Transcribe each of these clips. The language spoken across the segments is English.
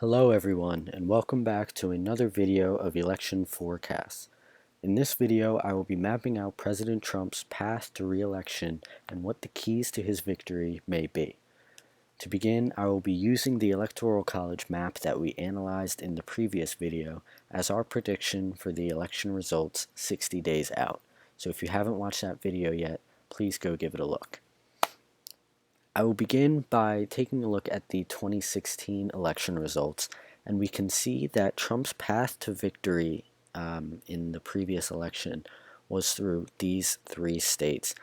Hello everyone, and welcome back to another video of election forecasts. In this video, I will be mapping out President Trump's path to re-election and what the keys to his victory may be. To begin, I will be using the Electoral College map that we analyzed in the previous video as our prediction for the election results 60 days out. So if you haven't watched that video yet, please go give it a look. I will begin by taking a look at the 2016 election results, and we can see that Trump's path to victory in the previous election was through these three states,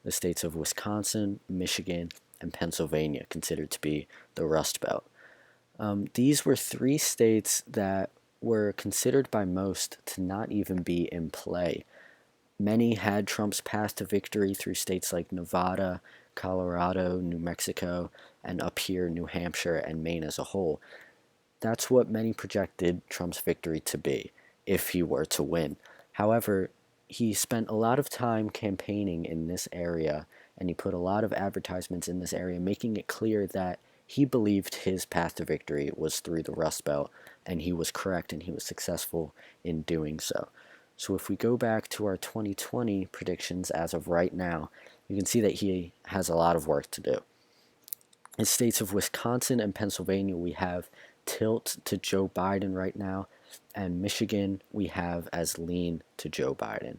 the states of Wisconsin, Michigan, and Pennsylvania, considered to be the Rust Belt. These were three states that were considered by most to not even be in play. Many had Trump's path to victory through states like Nevada, Colorado, New Mexico, and up here, New Hampshire and Maine as a whole. That's what many projected Trump's victory to be, if he were to win. However, he spent a lot of time campaigning in this area, and he put a lot of advertisements in this area, making it clear that he believed his path to victory was through the Rust Belt, and he was correct and he was successful in doing so. So if we go back to our 2020 predictions as of right now, you can see that he has a lot of work to do. In states of Wisconsin and Pennsylvania, we have tilt to Joe Biden right now, and Michigan we have as lean to Joe Biden.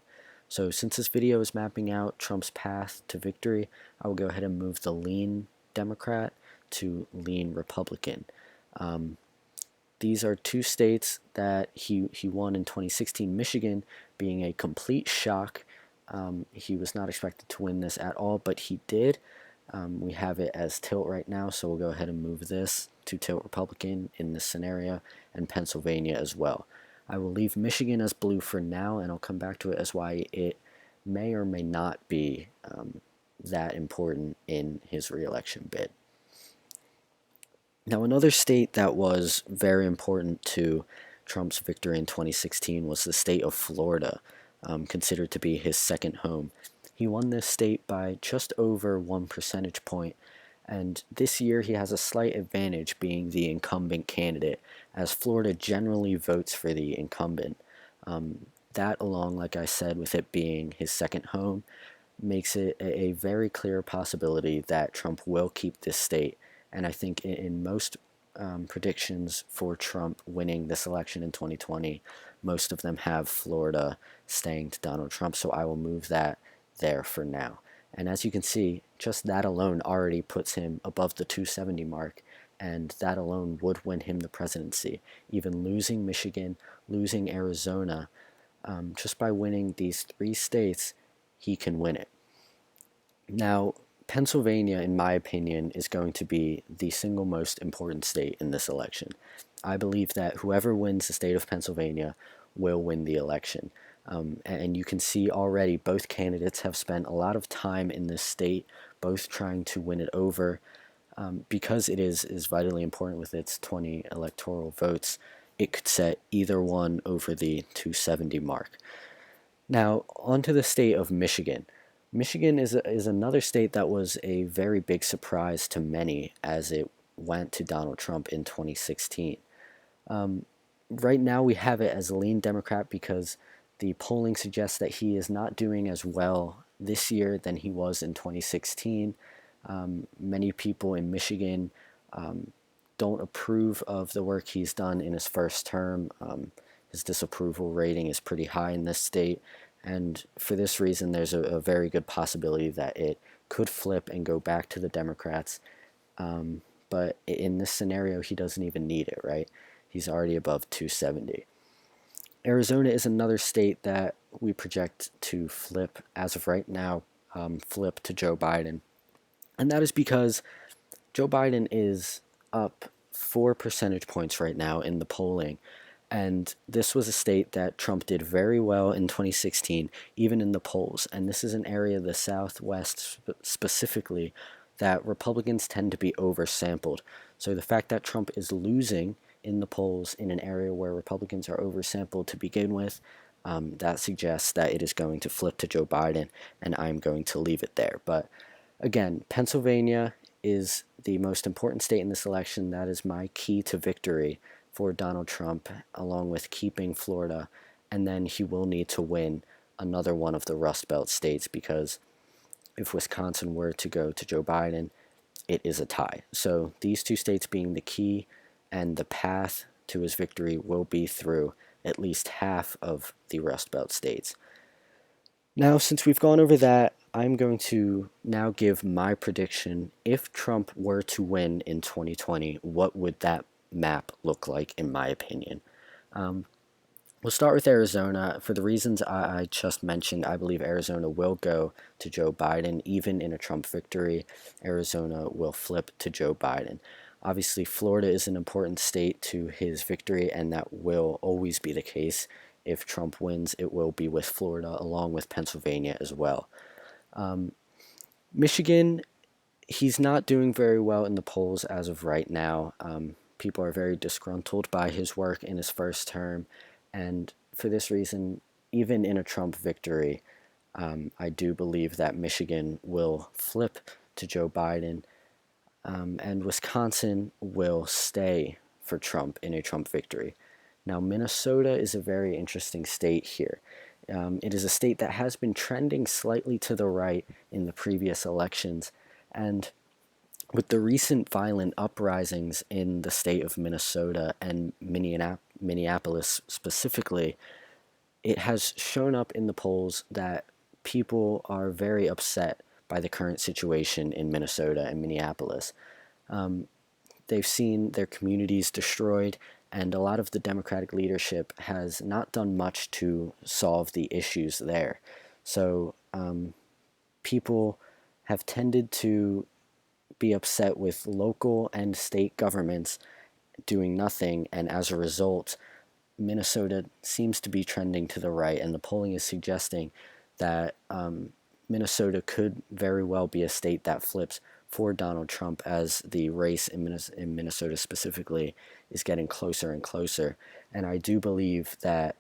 So since this video is mapping out Trump's path to victory, I will go ahead and move the lean Democrat to lean Republican. These are two states that he won in 2016, Michigan being a complete shock. He was not expected to win this at all, but he did. We have it as tilt right now, so we'll go ahead and move this to tilt Republican in this scenario, and Pennsylvania as well. I will leave Michigan as blue for now, and I'll come back to it as why it may or may not be that important in his re-election bid. Now, another state that was very important to Trump's victory in 2016 was the state of Florida, considered to be his second home. He won this state by just over 1 percentage point, and this year he has a slight advantage being the incumbent candidate, as Florida generally votes for the incumbent. That, along, like I said, with it being his second home, makes it a very clear possibility that Trump will keep this state. And I think in most predictions for Trump winning this election in 2020, most of them have Florida staying to Donald Trump, so I will move that there for now. And as you can see, just that alone already puts him above the 270 mark, and that alone would win him the presidency. Even losing Michigan, losing Arizona, just by winning these three states, he can win it. Now, Pennsylvania, in my opinion, is going to be the single most important state in this election. I believe that whoever wins the state of Pennsylvania will win the election. And you can see already both candidates have spent a lot of time in this state, both trying to win it over. Because it is vitally important with its 20 electoral votes, it could set either one over the 270 mark. Now, onto the state of Michigan. Michigan is another state that was a very big surprise to many as it went to Donald Trump in 2016. Right now we have it as a lean Democrat because the polling suggests that he is not doing as well this year than he was in 2016. Many people in Michigan don't approve of the work he's done in his first term. His disapproval rating is pretty high in this state. And for this reason, there's a very good possibility that it could flip and go back to the Democrats. But in this scenario, he doesn't even need it, right? He's already above 270. Arizona is another state that we project to flip, as of right now, flip to Joe Biden. And that is because Joe Biden is up 4 percentage points right now in the polling. And this was a state that Trump did very well in 2016, even in the polls. And this is an area, the Southwest specifically, that Republicans tend to be oversampled. So the fact that Trump is losing in the polls in an area where Republicans are oversampled to begin with, that suggests that it is going to flip to Joe Biden, and I'm going to leave it there. But again, Pennsylvania is the most important state in this election. That is my key to victory for Donald Trump, along with keeping Florida, and then he will need to win another one of the Rust Belt states, because if Wisconsin were to go to Joe Biden, it is a tie. So these two states being the key, and the path to his victory will be through at least half of the Rust Belt states. Now, since we've gone over that, I'm going to now give my prediction. If Trump were to win in 2020, what would that map look like, in my opinion? We'll start with Arizona. For the reasons I just mentioned, I believe Arizona will go to Joe Biden. Even in a Trump victory, Arizona will flip to Joe Biden. Obviously, Florida is an important state to his victory, and that will always be the case. If Trump wins, it will be with Florida, along with Pennsylvania as well. Michigan, he's not doing very well in the polls as of right now. People are very disgruntled by his work in his first term, and for this reason, even in a Trump victory, I do believe that Michigan will flip to Joe Biden, and Wisconsin will stay for Trump in a Trump victory. Now, Minnesota is a very interesting state here. It is a state that has been trending slightly to the right in the previous elections, and with the recent violent uprisings in the state of Minnesota and Minneapolis specifically, it has shown up in the polls that people are very upset by the current situation in Minnesota and Minneapolis. They've seen their communities destroyed, and a lot of the Democratic leadership has not done much to solve the issues there. So people have tended to be upset with local and state governments doing nothing, and as a result, Minnesota seems to be trending to the right, and the polling is suggesting that Minnesota could very well be a state that flips for Donald Trump, as the race in Minnesota specifically is getting closer and closer. And I do believe that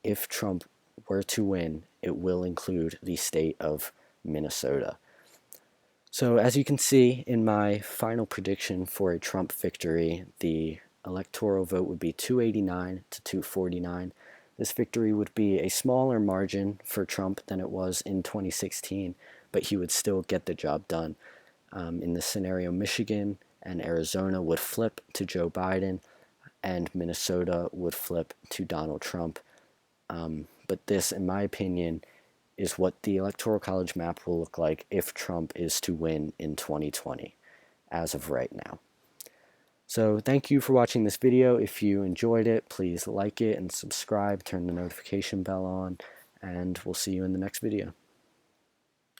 if Trump were to win, it will include the state of Minnesota. So as you can see in my final prediction for a Trump victory, the electoral vote would be 289 to 249. This victory would be a smaller margin for Trump than it was in 2016, but he would still get the job done. In this scenario, Michigan and Arizona would flip to Joe Biden, and Minnesota would flip to Donald Trump. But this, in my opinion, is what the Electoral College map will look like if Trump is to win in 2020, as of right now. So thank you for watching this video. If you enjoyed it, please like it and subscribe, turn the notification bell on, and we'll see you in the next video.